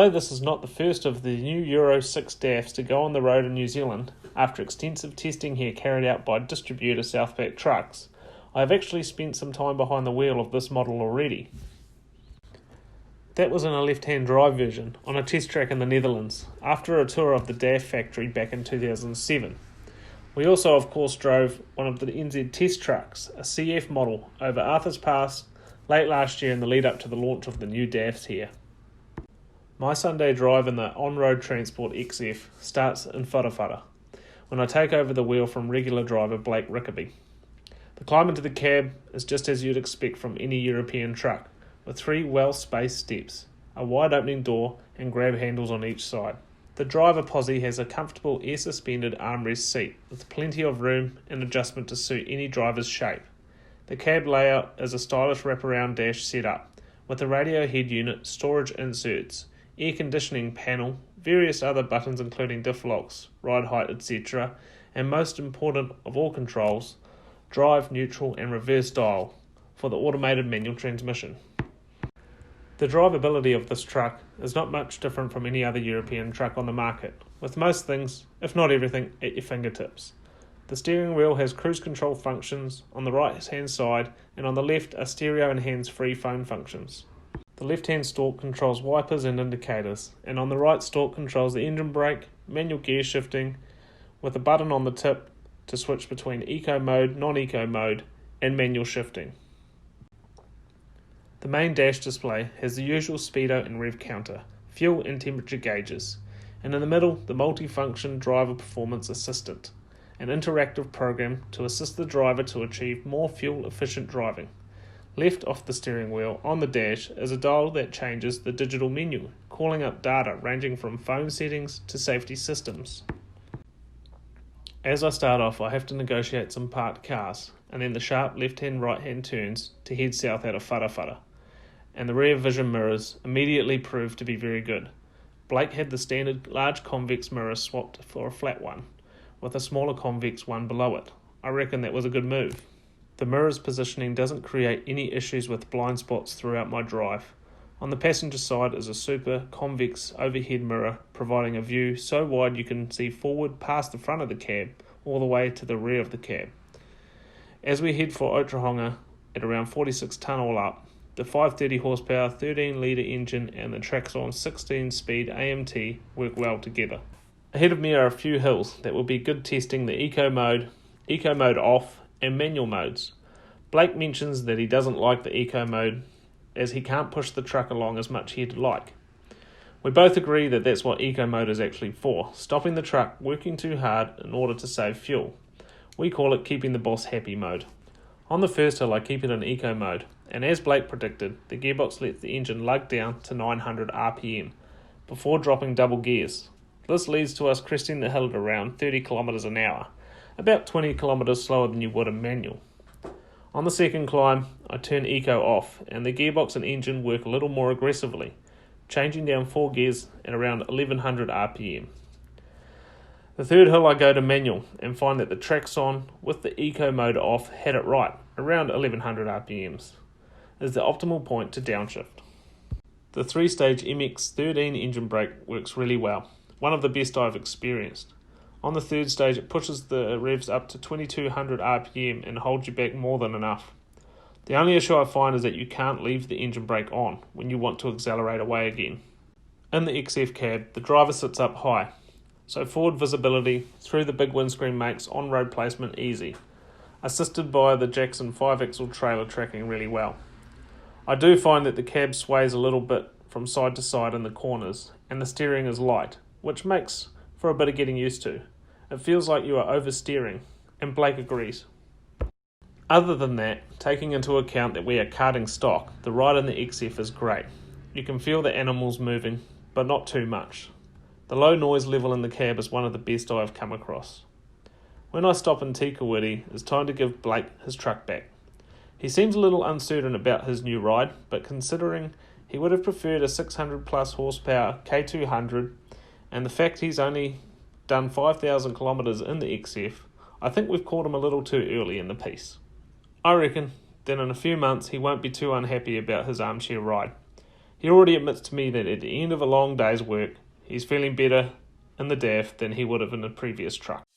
Although this is not the first of the new Euro 6 DAFs to go on the road in New Zealand, after extensive testing here carried out by distributor Southpack Trucks, I have actually spent some time behind the wheel of this model already. That was in a left-hand drive version, on a test track in the Netherlands, after a tour of the DAF factory back in 2007. We also of course drove one of the NZ test trucks, a CF model, over Arthur's Pass late last year in the lead up to the launch of the new DAFs here. My Sunday drive in the on-road transport XF starts in Whara, when I take over the wheel from regular driver Blake Rickaby. The climb into the cab is just as you'd expect from any European truck, with 3 well-spaced steps, a wide opening door and grab handles on each side. The driver posse has a comfortable air-suspended armrest seat with plenty of room and adjustment to suit any driver's shape. The cab layout is a stylish wraparound dash setup, with a radio head unit, storage inserts, air conditioning panel, various other buttons including diff locks, ride height, etc., and most important of all controls, drive, neutral and reverse dial for the automated manual transmission. The drivability of this truck is not much different from any other European truck on the market, with most things, if not everything, at your fingertips. The steering wheel has cruise control functions on the right hand side, and on the left are stereo and hands-free phone functions. The left-hand stalk controls wipers and indicators, and on the right stalk controls the engine brake, manual gear shifting, with a button on the tip to switch between eco mode, non-eco mode, and manual shifting. The main dash display has the usual speedo and rev counter, fuel and temperature gauges, and in the middle the multi-function driver performance assistant, an interactive program to assist the driver to achieve more fuel-efficient driving. Left off the steering wheel on the dash is a dial that changes the digital menu, calling up data ranging from phone settings to safety systems. As I start off, I have to negotiate some parked cars, and then the sharp left-hand right-hand turns to head south out of Whara, and the rear vision mirrors immediately proved to be very good. Blake had the standard large convex mirror swapped for a flat one, with a smaller convex one below it. I reckon that was a good move. The mirror's positioning doesn't create any issues with blind spots throughout my drive. On the passenger side is a super convex overhead mirror providing a view so wide you can see forward past the front of the cab all the way to the rear of the cab. As we head for Otrahonga at around 46 tonne all up, the 530 horsepower 13 litre engine and the Traxxon 16-speed AMT work well together. Ahead of me are a few hills that will be good testing the eco mode off and manual modes. Blake mentions that he doesn't like the eco mode as he can't push the truck along as much he'd like. We both agree that that's what eco mode is actually for, stopping the truck working too hard in order to save fuel. We call it keeping the boss happy mode. On the first hill I keep it in eco mode, and as Blake predicted, the gearbox lets the engine lug down to 900 RPM before dropping double gears. This leads to us cresting the hill at around 30 km an hour, about 20 km slower than you would in manual. On the second climb, I turn eco off, and the gearbox and engine work a little more aggressively, changing down 4 gears at around 1100 RPM. The third hill I go to manual, and find that the Traxxon, with the eco mode off, had it right, around 1100 RPMs, is the optimal point to downshift. The 3-stage MX-13 engine brake works really well, one of the best I've experienced. On the third stage it pushes the revs up to 2200 RPM and holds you back more than enough. The only issue I find is that you can't leave the engine brake on when you want to accelerate away again. In the XF cab, the driver sits up high, so forward visibility through the big windscreen makes on-road placement easy, assisted by the Jackson 5-axle trailer tracking really well. I do find that the cab sways a little bit from side to side in the corners, and the steering is light, which makes for a bit of getting used to. It feels like you are oversteering, and Blake agrees. Other than that, taking into account that we are carting stock, the ride in the XF is great. You can feel the animals moving, but not too much. The low noise level in the cab is one of the best I have come across. When I stop in Tikawiti, it's time to give Blake his truck back. He seems a little uncertain about his new ride, but considering he would have preferred a 600 plus horsepower K200 and the fact he's only done 5,000 kilometres in the XF, I think we've caught him a little too early in the piece. I reckon that in a few months he won't be too unhappy about his armchair ride. He already admits to me that at the end of a long day's work, he's feeling better in the DAF than he would have in the previous truck.